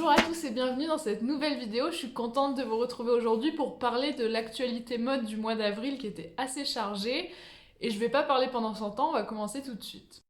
Bonjour à tous et bienvenue dans cette nouvelle vidéo. Je suis contente de vous retrouver aujourd'hui pour parler de l'actualité mode du mois d'avril qui était assez chargée. Et je vais pas parler pendant 100 ans, on va commencer tout de suite.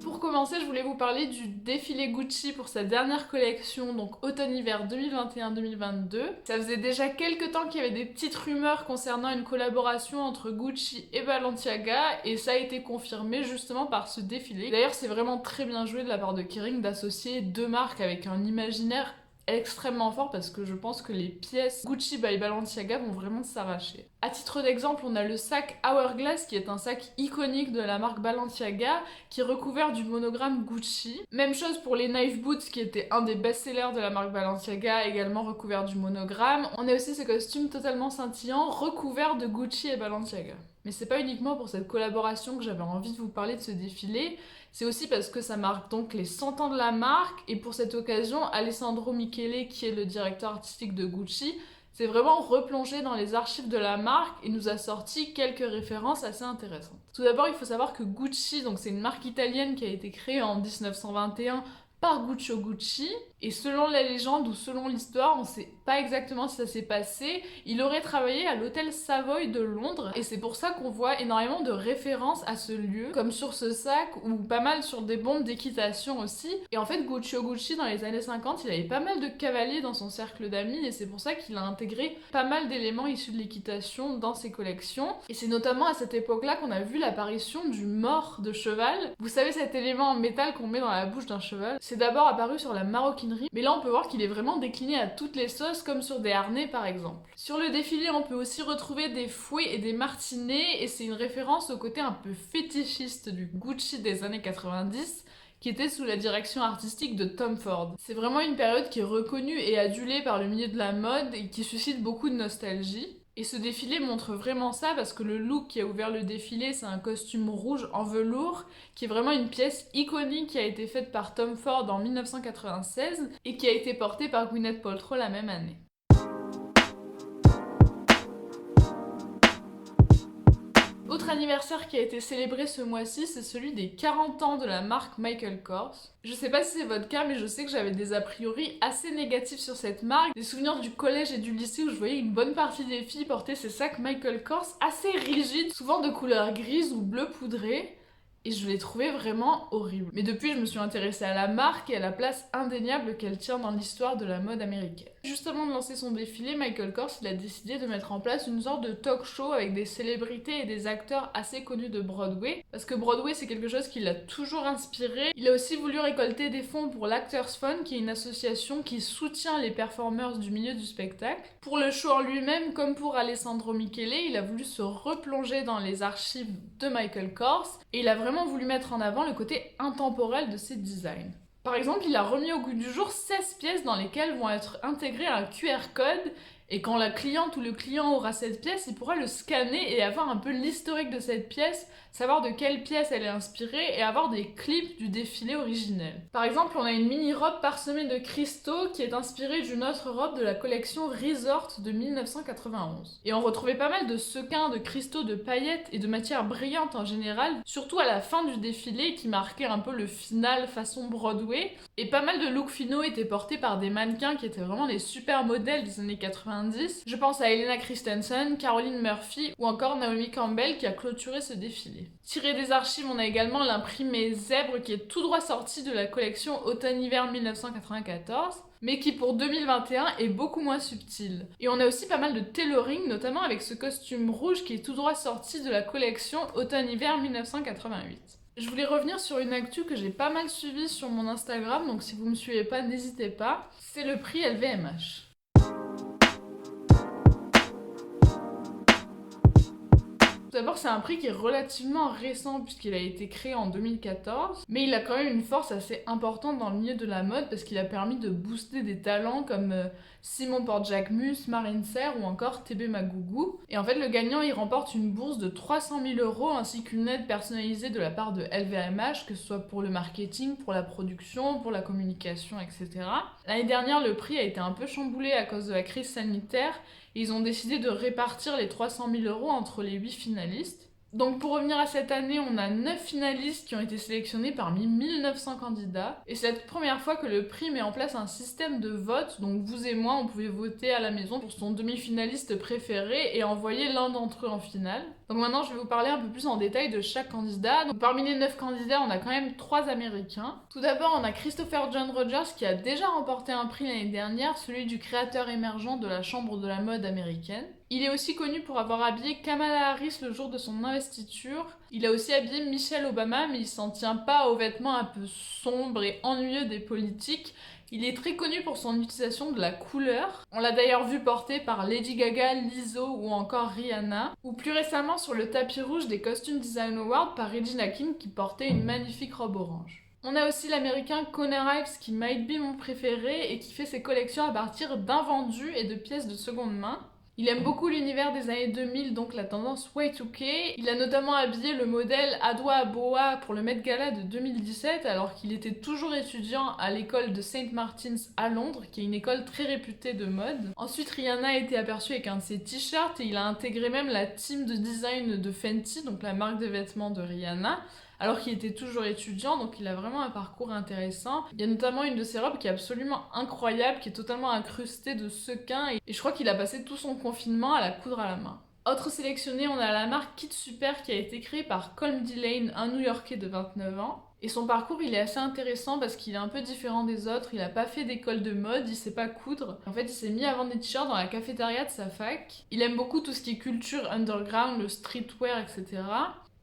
Pour commencer, je voulais vous parler du défilé Gucci pour sa dernière collection, donc automne-hiver 2021-2022. Ça faisait déjà quelques temps qu'il y avait des petites rumeurs concernant une collaboration entre Gucci et Balenciaga, et ça a été confirmé justement par ce défilé. D'ailleurs, c'est vraiment très bien joué de la part de Kering d'associer deux marques avec un imaginaire extrêmement fort parce que je pense que les pièces Gucci by Balenciaga vont vraiment s'arracher. À titre d'exemple, on a le sac Hourglass qui est un sac iconique de la marque Balenciaga qui est recouvert du monogramme Gucci. Même chose pour les Knife Boots qui était un des best-sellers de la marque Balenciaga, également recouvert du monogramme. On a aussi ce costume totalement scintillant recouvert de Gucci et Balenciaga. Mais c'est pas uniquement pour cette collaboration que j'avais envie de vous parler de ce défilé, c'est aussi parce que ça marque donc les 100 ans de la marque, et pour cette occasion, Alessandro Michele, qui est le directeur artistique de Gucci, s'est vraiment replongé dans les archives de la marque et nous a sorti quelques références assez intéressantes. Tout d'abord, il faut savoir que Gucci, donc c'est une marque italienne qui a été créée en 1921 par Guccio Gucci, et selon la légende ou selon l'histoire, on sait pas exactement si ça s'est passé, il aurait travaillé à l'hôtel Savoy de Londres, et c'est pour ça qu'on voit énormément de références à ce lieu, comme sur ce sac, ou pas mal sur des bombes d'équitation aussi. Et en fait, Guccio Gucci, dans les années 50, il avait pas mal de cavaliers dans son cercle d'amis, et c'est pour ça qu'il a intégré pas mal d'éléments issus de l'équitation dans ses collections. Et c'est notamment à cette époque-là qu'on a vu l'apparition du mors de cheval. Vous savez, cet élément en métal qu'on met dans la bouche d'un cheval. C'est d'abord apparu sur la maroquinerie, mais là on peut voir qu'il est vraiment décliné à toutes les sauces, comme sur des harnais par exemple. Sur le défilé, on peut aussi retrouver des fouets et des martinets, et c'est une référence au côté un peu fétichiste du Gucci des années 90, qui était sous la direction artistique de Tom Ford. C'est vraiment une période qui est reconnue et adulée par le milieu de la mode et qui suscite beaucoup de nostalgie. Et ce défilé montre vraiment ça parce que le look qui a ouvert le défilé, c'est un costume rouge en velours qui est vraiment une pièce iconique qui a été faite par Tom Ford en 1996 et qui a été portée par Gwyneth Paltrow la même année. Autre anniversaire qui a été célébré ce mois-ci, c'est celui des 40 ans de la marque Michael Kors. Je sais pas si c'est votre cas, mais je sais que j'avais des a priori assez négatifs sur cette marque. Des souvenirs du collège et du lycée où je voyais une bonne partie des filles porter ces sacs Michael Kors assez rigides, souvent de couleur grise ou bleu poudré. Et je les trouvais vraiment horribles. Mais depuis, je me suis intéressée à la marque et à la place indéniable qu'elle tient dans l'histoire de la mode américaine. Juste avant de lancer son défilé, Michael Kors il a décidé de mettre en place une sorte de talk show avec des célébrités et des acteurs assez connus de Broadway. Parce que Broadway, c'est quelque chose qui l'a toujours inspiré. Il a aussi voulu récolter des fonds pour l'Actors Fund, qui est une association qui soutient les performeurs du milieu du spectacle. Pour le show en lui-même, comme pour Alessandro Michele, il a voulu se replonger dans les archives de Michael Kors et il a vraiment voulu mettre en avant le côté intemporel de ses designs. Par exemple, il a remis au goût du jour 16 pièces dans lesquelles vont être intégrés un QR code, et quand la cliente ou le client aura cette pièce, il pourra le scanner et avoir un peu l'historique de cette pièce, savoir de quelle pièce elle est inspirée et avoir des clips du défilé originel. Par exemple, on a une mini-robe parsemée de cristaux qui est inspirée d'une autre robe de la collection Resort de 1991. Et on retrouvait pas mal de sequins, de cristaux, de paillettes et de matières brillantes en général, surtout à la fin du défilé qui marquait un peu le final façon Broadway. Et pas mal de looks finaux étaient portés par des mannequins qui étaient vraiment des super modèles des années 90. Je pense à Helena Christensen, Caroline Murphy ou encore Naomi Campbell qui a clôturé ce défilé. Tiré des archives, on a également l'imprimé Zèbre qui est tout droit sorti de la collection Automne-Hiver 1994, mais qui pour 2021 est beaucoup moins subtil. Et on a aussi pas mal de tailoring, notamment avec ce costume rouge qui est tout droit sorti de la collection Automne-Hiver 1988. Je voulais revenir sur une actu que j'ai pas mal suivie sur mon Instagram, donc si vous me suivez pas, n'hésitez pas. C'est le prix LVMH. Tout d'abord, c'est un prix qui est relativement récent puisqu'il a été créé en 2014, mais il a quand même une force assez importante dans le milieu de la mode parce qu'il a permis de booster des talents comme Simon Porte-Jacquemus, Marine Serre ou encore TB Magougou. Et en fait, le gagnant, il remporte une bourse de 300 000 € ainsi qu'une aide personnalisée de la part de LVMH, que ce soit pour le marketing, pour la production, pour la communication, etc. L'année dernière, le prix a été un peu chamboulé à cause de la crise sanitaire. Et ils ont décidé de répartir les 300 000 € entre les 8 finalistes. Donc pour revenir à cette année, on a 9 finalistes qui ont été sélectionnés parmi 1900 candidats. Et c'est la toute première fois que le prix met en place un système de vote. Donc vous et moi, on pouvait voter à la maison pour son demi-finaliste préféré et envoyer l'un d'entre eux en finale. Donc maintenant, je vais vous parler un peu plus en détail de chaque candidat. Donc parmi les 9 candidats, on a quand même 3 Américains. Tout d'abord, on a Christopher John Rogers qui a déjà remporté un prix l'année dernière, celui du créateur émergent de la Chambre de la mode américaine. Il est aussi connu pour avoir habillé Kamala Harris le jour de son investiture. Il a aussi habillé Michelle Obama, mais il s'en tient pas aux vêtements un peu sombres et ennuyeux des politiques. Il est très connu pour son utilisation de la couleur. On l'a d'ailleurs vu porter par Lady Gaga, Lizzo ou encore Rihanna. Ou plus récemment sur le tapis rouge des Costume Design Awards par Regina King qui portait une magnifique robe orange. On a aussi l'américain Connor Ives qui might be mon préféré et qui fait ses collections à partir d'invendus et de pièces de seconde main. Il aime beaucoup l'univers des années 2000, donc la tendance Y2K. Il a notamment habillé le modèle Adwoa Aboah pour le Met Gala de 2017, alors qu'il était toujours étudiant à l'école de St. Martin's à Londres, qui est une école très réputée de mode. Ensuite, Rihanna a été aperçue avec un de ses t-shirts et il a intégré même la team de design de Fenty, donc la marque de vêtements de Rihanna, alors qu'il était toujours étudiant, donc il a vraiment un parcours intéressant. Il y a notamment une de ses robes qui est absolument incroyable, qui est totalement incrustée de sequins, et je crois qu'il a passé tout son confinement à la coudre à la main. Autre sélectionné, on a la marque Kid Super qui a été créée par Colm Dillane, un New-Yorkais de 29 ans. Et son parcours, il est assez intéressant parce qu'il est un peu différent des autres. Il a pas fait d'école de mode, il sait pas coudre. En fait, il s'est mis à vendre des t-shirts dans la cafétéria de sa fac. Il aime beaucoup tout ce qui est culture underground, le streetwear, etc.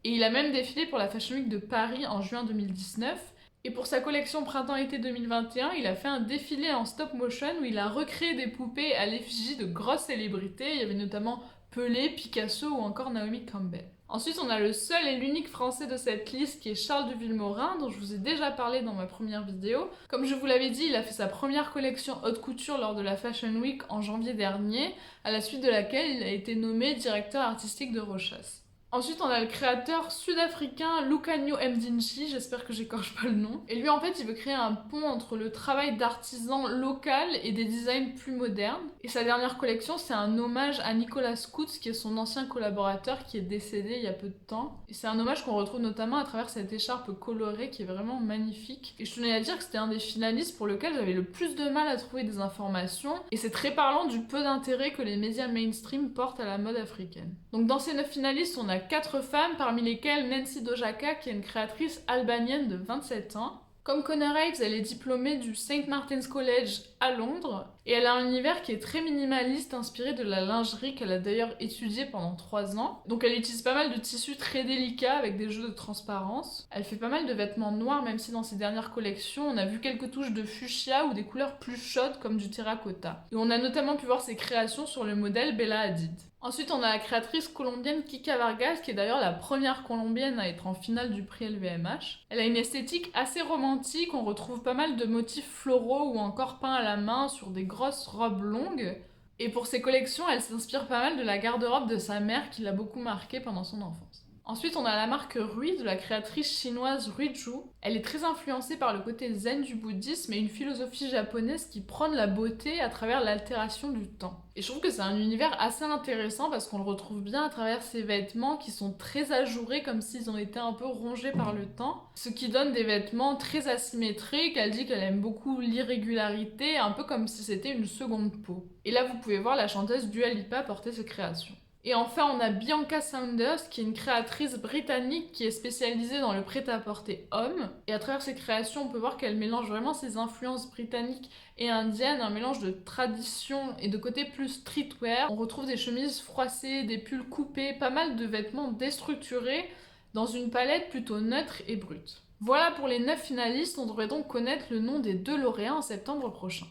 Et il a même défilé pour la Fashion Week de Paris en juin 2019. Et pour sa collection Printemps-été 2021, il a fait un défilé en stop motion où il a recréé des poupées à l'effigie de grosses célébrités. Il y avait notamment Pelé, Picasso ou encore Naomi Campbell. Ensuite, on a le seul et l'unique français de cette liste qui est Charles de Vilmorin, dont je vous ai déjà parlé dans ma première vidéo. Comme je vous l'avais dit, il a fait sa première collection haute couture lors de la Fashion Week en janvier dernier, à la suite de laquelle il a été nommé directeur artistique de Rochas. Ensuite, on a le créateur sud-africain Lucanio Mdinchi, j'espère que j'écorche pas le nom. Et lui, en fait, il veut créer un pont entre le travail d'artisan local et des designs plus modernes. Et sa dernière collection, c'est un hommage à Nicolas Coutts, qui est son ancien collaborateur, qui est décédé il y a peu de temps. Et c'est un hommage qu'on retrouve notamment à travers cette écharpe colorée qui est vraiment magnifique. Et je tenais à dire que c'était un des finalistes pour lequel j'avais le plus de mal à trouver des informations. Et c'est très parlant du peu d'intérêt que les médias mainstream portent à la mode africaine. Donc dans ces 9 finalistes, on a 4 femmes, parmi lesquelles Nancy Dojaka, qui est une créatrice albanienne de 27 ans. Comme Connor Ives, elle est diplômée du St. Martin's College à Londres, et elle a un univers qui est très minimaliste, inspiré de la lingerie qu'elle a d'ailleurs étudié pendant 3 ans. Donc elle utilise pas mal de tissus très délicats avec des jeux de transparence. Elle fait pas mal de vêtements noirs, même si dans ses dernières collections, on a vu quelques touches de fuchsia ou des couleurs plus chaudes comme du terracotta. Et on a notamment pu voir ses créations sur le modèle Bella Hadid. Ensuite, on a la créatrice colombienne Kika Vargas, qui est d'ailleurs la première colombienne à être en finale du prix LVMH. Elle a une esthétique assez romantique, on retrouve pas mal de motifs floraux ou encore peints à la main sur des grosses robes longues. Et pour ses collections, elle s'inspire pas mal de la garde-robe de sa mère qui l'a beaucoup marquée pendant son enfance. Ensuite, on a la marque Rui de la créatrice chinoise Ruiju. Elle est très influencée par le côté zen du bouddhisme et une philosophie japonaise qui prône la beauté à travers l'altération du temps. Et je trouve que c'est un univers assez intéressant parce qu'on le retrouve bien à travers ses vêtements qui sont très ajourés comme s'ils ont été un peu rongés par le temps. Ce qui donne des vêtements très asymétriques. Elle dit qu'elle aime beaucoup l'irrégularité, un peu comme si c'était une seconde peau. Et là, vous pouvez voir la chanteuse Dua Lipa porter ses créations. Et enfin, on a Bianca Saunders, qui est une créatrice britannique qui est spécialisée dans le prêt-à-porter homme. Et à travers ses créations, on peut voir qu'elle mélange vraiment ses influences britanniques et indiennes, un mélange de tradition et de côté plus streetwear. On retrouve des chemises froissées, des pulls coupés, pas mal de vêtements déstructurés dans une palette plutôt neutre et brute. Voilà pour les 9 finalistes, on devrait donc connaître le nom des 2 lauréats en septembre prochain.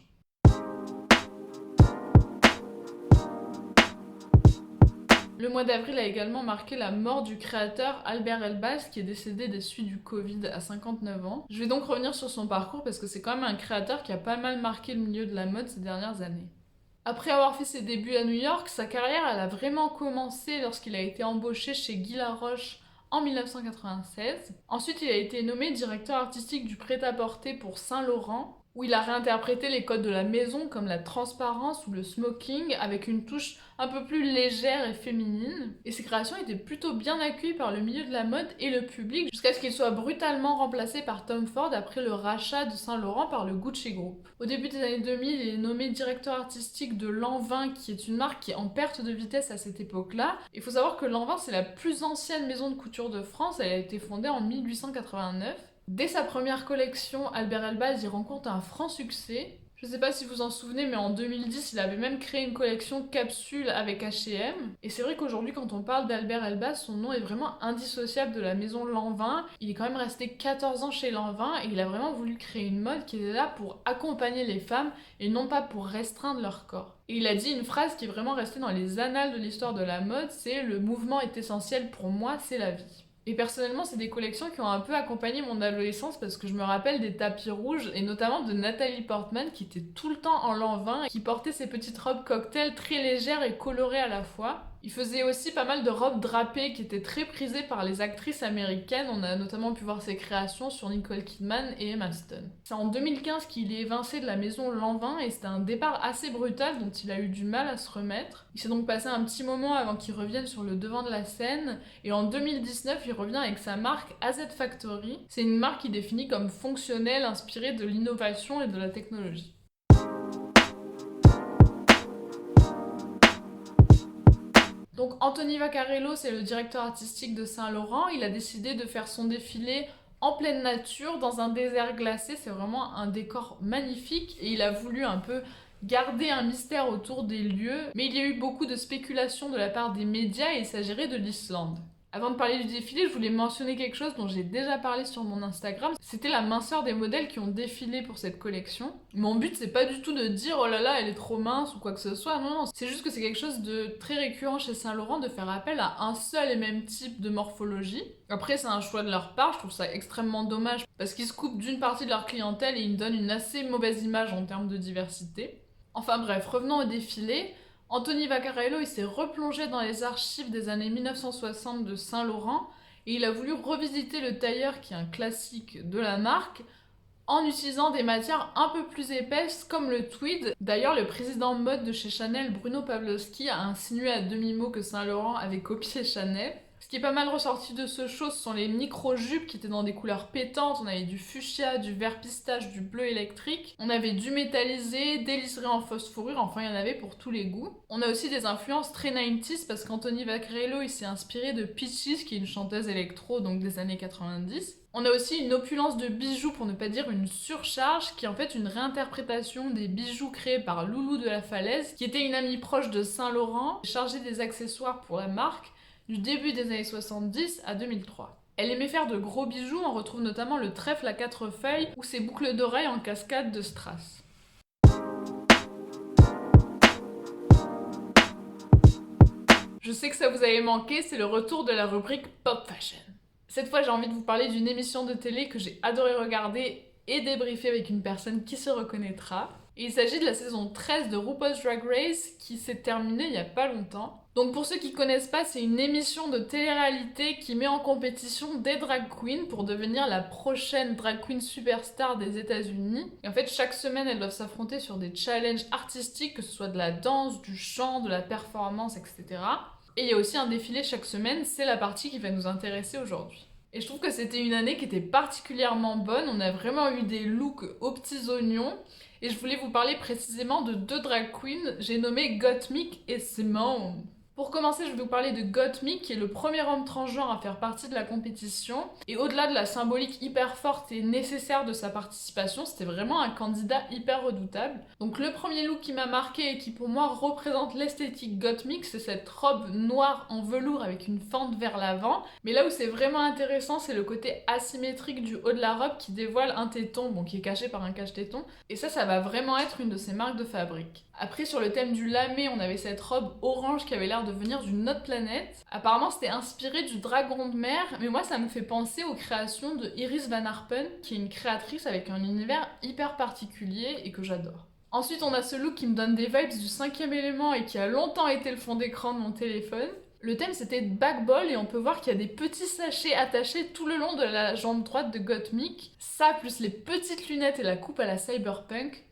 Le mois d'avril a également marqué la mort du créateur Albert Elbaz qui est décédé des suites du Covid à 59 ans. Je vais donc revenir sur son parcours parce que c'est quand même un créateur qui a pas mal marqué le milieu de la mode ces dernières années. Après avoir fait ses débuts à New York, sa carrière elle a vraiment commencé lorsqu'il a été embauché chez Guy Laroche en 1996. Ensuite, il a été nommé directeur artistique du prêt-à-porter pour Saint Laurent, où il a réinterprété les codes de la maison comme la transparence ou le smoking avec une touche un peu plus légère et féminine. Et ses créations étaient plutôt bien accueillies par le milieu de la mode et le public jusqu'à ce qu'il soit brutalement remplacé par Tom Ford après le rachat de Saint Laurent par le Gucci Group. Au début des années 2000, il est nommé directeur artistique de Lanvin, qui est une marque qui est en perte de vitesse à cette époque-là. Il faut savoir que Lanvin, c'est la plus ancienne maison de couture de France, elle a été fondée en 1889. Dès sa première collection, Albert Elbaz y rencontre un franc succès. Je sais pas si vous en souvenez, mais en 2010, il avait même créé une collection capsule avec H&M. Et c'est vrai qu'aujourd'hui, quand on parle d'Albert Elbaz, son nom est vraiment indissociable de la maison Lanvin. Il est quand même resté 14 ans chez Lanvin et il a vraiment voulu créer une mode qui était là pour accompagner les femmes et non pas pour restreindre leur corps. Et il a dit une phrase qui est vraiment restée dans les annales de l'histoire de la mode, c'est « Le mouvement est essentiel pour moi, c'est la vie ». Et personnellement, c'est des collections qui ont un peu accompagné mon adolescence parce que je me rappelle des tapis rouges et notamment de Nathalie Portman qui était tout le temps en Lanvin et qui portait ses petites robes cocktail très légères et colorées à la fois. Il faisait aussi pas mal de robes drapées qui étaient très prisées par les actrices américaines. On a notamment pu voir ses créations sur Nicole Kidman et Emma Stone. C'est en 2015 qu'il est évincé de la maison Lanvin et c'était un départ assez brutal dont il a eu du mal à se remettre. Il s'est donc passé un petit moment avant qu'il revienne sur le devant de la scène et en 2019 il revient avec sa marque AZ Factory. C'est une marque qui définit comme fonctionnelle, inspirée de l'innovation et de la technologie. Donc Anthony Vaccarello, c'est le directeur artistique de Saint Laurent. Il a décidé de faire son défilé en pleine nature, dans un désert glacé. C'est vraiment un décor magnifique et il a voulu un peu garder un mystère autour des lieux. Mais il y a eu beaucoup de spéculations de la part des médias et il s'agirait de l'Islande. Avant de parler du défilé, je voulais mentionner quelque chose dont j'ai déjà parlé sur mon Instagram. C'était la minceur des modèles qui ont défilé pour cette collection. Mon but, c'est pas du tout de dire « Oh là là, elle est trop mince » ou quoi que ce soit. Non, non, c'est juste que c'est quelque chose de très récurrent chez Saint Laurent de faire appel à un seul et même type de morphologie. Après, c'est un choix de leur part, je trouve ça extrêmement dommage parce qu'ils se coupent d'une partie de leur clientèle et ils donnent une assez mauvaise image en termes de diversité. Enfin bref, revenons au défilé. Anthony Vaccarello, il s'est replongé dans les archives des années 1960 de Saint Laurent et il a voulu revisiter le tailleur qui est un classique de la marque en utilisant des matières un peu plus épaisses comme le tweed. D'ailleurs, le président mode de chez Chanel, Bruno Pavlovski, a insinué à demi-mot que Saint Laurent avait copié Chanel. Ce qui est pas mal ressorti de ce show, ce sont les micro-jupes qui étaient dans des couleurs pétantes. On avait du fuchsia, du vert pistache, du bleu électrique. On avait du métallisé, des liserés en fausse fourrure, enfin il y en avait pour tous les goûts. On a aussi des influences très 90s parce qu'Anthony Vaccarello il s'est inspiré de Peaches qui est une chanteuse électro donc des années 90. On a aussi une opulence de bijoux, pour ne pas dire une surcharge, qui est en fait une réinterprétation des bijoux créés par Loulou de la Falaise, qui était une amie proche de Saint Laurent, chargée des accessoires pour la marque, du début des années 70 à 2003. Elle aimait faire de gros bijoux, on retrouve notamment le trèfle à 4 feuilles ou ses boucles d'oreilles en cascade de strass. Je sais que ça vous avait manqué, c'est le retour de la rubrique Pop Fashion. Cette fois, j'ai envie de vous parler d'une émission de télé que j'ai adoré regarder et débriefer avec une personne qui se reconnaîtra. Et il s'agit de la saison 13 de RuPaul's Drag Race qui s'est terminée il y a pas longtemps. Donc pour ceux qui connaissent pas, c'est une émission de télé-réalité qui met en compétition des drag queens pour devenir la prochaine drag queen superstar des États-Unis. Et en fait, chaque semaine, elles doivent s'affronter sur des challenges artistiques, que ce soit de la danse, du chant, de la performance, etc. Et il y a aussi un défilé chaque semaine, c'est la partie qui va nous intéresser aujourd'hui. Et je trouve que c'était une année qui était particulièrement bonne, on a vraiment eu des looks aux petits oignons, et je voulais vous parler précisément de 2 drag queens, j'ai nommé Gottmik et Simone. Pour commencer, je vais vous parler de Gottmik, qui est le premier homme transgenre à faire partie de la compétition. Et au-delà de la symbolique hyper forte et nécessaire de sa participation, c'était vraiment un candidat hyper redoutable. Donc le premier look qui m'a marqué et qui pour moi représente l'esthétique Gottmik, c'est cette robe noire en velours avec une fente vers l'avant. Mais là où c'est vraiment intéressant, c'est le côté asymétrique du haut de la robe qui dévoile un téton, bon qui est caché par un cache-téton. Et ça va vraiment être une de ses marques de fabrique. Après, sur le thème du lamé, on avait cette robe orange qui avait l'air de venir d'une autre planète. Apparemment, c'était inspiré du dragon de mer, mais moi, ça me fait penser aux créations de Iris Van Harpen, qui est une créatrice avec un univers hyper particulier et que j'adore. Ensuite, on a ce look qui me donne des vibes du 5e élément et qui a longtemps été le fond d'écran de mon téléphone. Le thème c'était backball et on peut voir qu'il y a des petits sachets attachés tout le long de la jambe droite de Gottmik. Ça plus les petites lunettes et la coupe à la cyberpunk,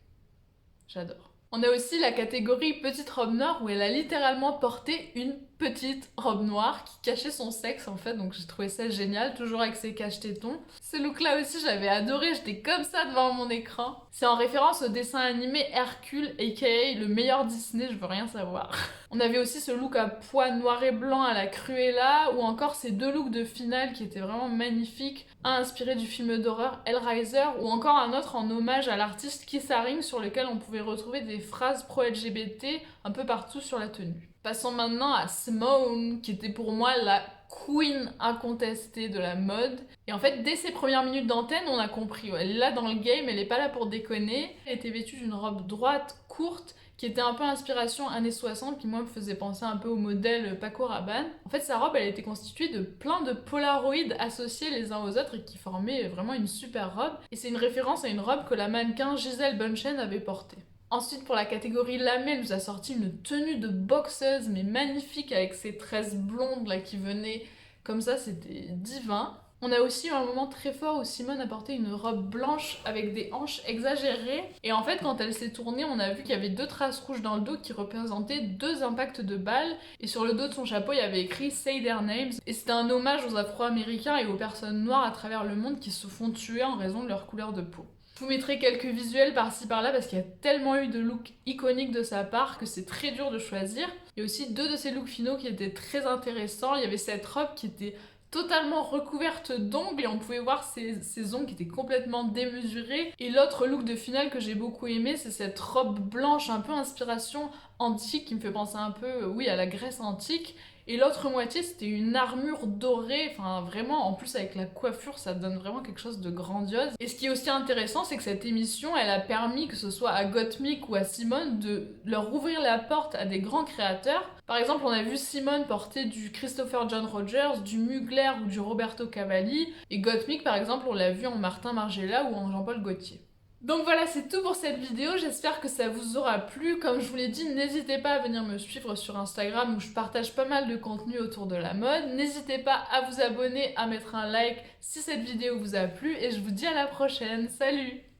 j'adore. On a aussi la catégorie petite robe noire où elle a littéralement porté une petite robe noire qui cachait son sexe en fait, donc j'ai trouvé ça génial, toujours avec ses cache-tétons. Ce look là aussi j'avais adoré, j'étais comme ça devant mon écran. C'est en référence au dessin animé Hercule aka le meilleur Disney, je veux rien savoir. On avait aussi ce look à pois noir et blanc à la Cruella, ou encore ces deux looks de finale qui étaient vraiment magnifiques, un inspiré du film d'horreur Hellraiser, ou encore un autre en hommage à l'artiste Keith Haring sur lequel on pouvait retrouver des phrases pro-LGBT un peu partout sur la tenue. Passons maintenant à Simone, qui était pour moi la queen incontestée de la mode. Et en fait, dès ses premières minutes d'antenne, on a compris, elle est là dans le game, elle est pas là pour déconner. Elle était vêtue d'une robe droite, courte, qui était un peu inspiration années 60, qui moi me faisait penser un peu au modèle Paco Rabanne. En fait, sa robe, elle était constituée de plein de polaroids associés les uns aux autres et qui formaient vraiment une super robe. Et c'est une référence à une robe que la mannequin Gisèle Bunchen avait portée. Ensuite, pour la catégorie lamé, elle nous a sorti une tenue de boxeuse, mais magnifique, avec ses tresses blondes là qui venaient comme ça, c'était divin. On a aussi eu un moment très fort où Simone a porté une robe blanche avec des hanches exagérées. Et en fait, quand elle s'est tournée, on a vu qu'il y avait deux traces rouges dans le dos qui représentaient deux impacts de balles. Et sur le dos de son chapeau, il y avait écrit Say Their Names. Et c'était un hommage aux Afro-Américains et aux personnes noires à travers le monde qui se font tuer en raison de leur couleur de peau. Je vous mettrai quelques visuels par-ci par-là parce qu'il y a tellement eu de looks iconiques de sa part que c'est très dur de choisir. Il y a aussi deux de ses looks finaux qui étaient très intéressants. Il y avait cette robe qui était totalement recouverte d'ongles et on pouvait voir ses ongles qui étaient complètement démesurés. Et l'autre look de finale que j'ai beaucoup aimé, c'est cette robe blanche un peu inspiration antique qui me fait penser un peu, oui, à la Grèce antique. Et l'autre moitié, c'était une armure dorée, enfin vraiment, en plus avec la coiffure, ça donne vraiment quelque chose de grandiose. Et ce qui est aussi intéressant, c'est que cette émission, elle a permis, que ce soit à Gottmik ou à Simone, de leur ouvrir la porte à des grands créateurs. Par exemple, on a vu Simone porter du Christopher John Rogers, du Mugler ou du Roberto Cavalli, et Gottmik, par exemple, on l'a vu en Martin Margiela ou en Jean-Paul Gaultier. Donc voilà, c'est tout pour cette vidéo, j'espère que ça vous aura plu. Comme je vous l'ai dit, n'hésitez pas à venir me suivre sur Instagram où je partage pas mal de contenu autour de la mode. N'hésitez pas à vous abonner, à mettre un like si cette vidéo vous a plu et je vous dis à la prochaine. Salut!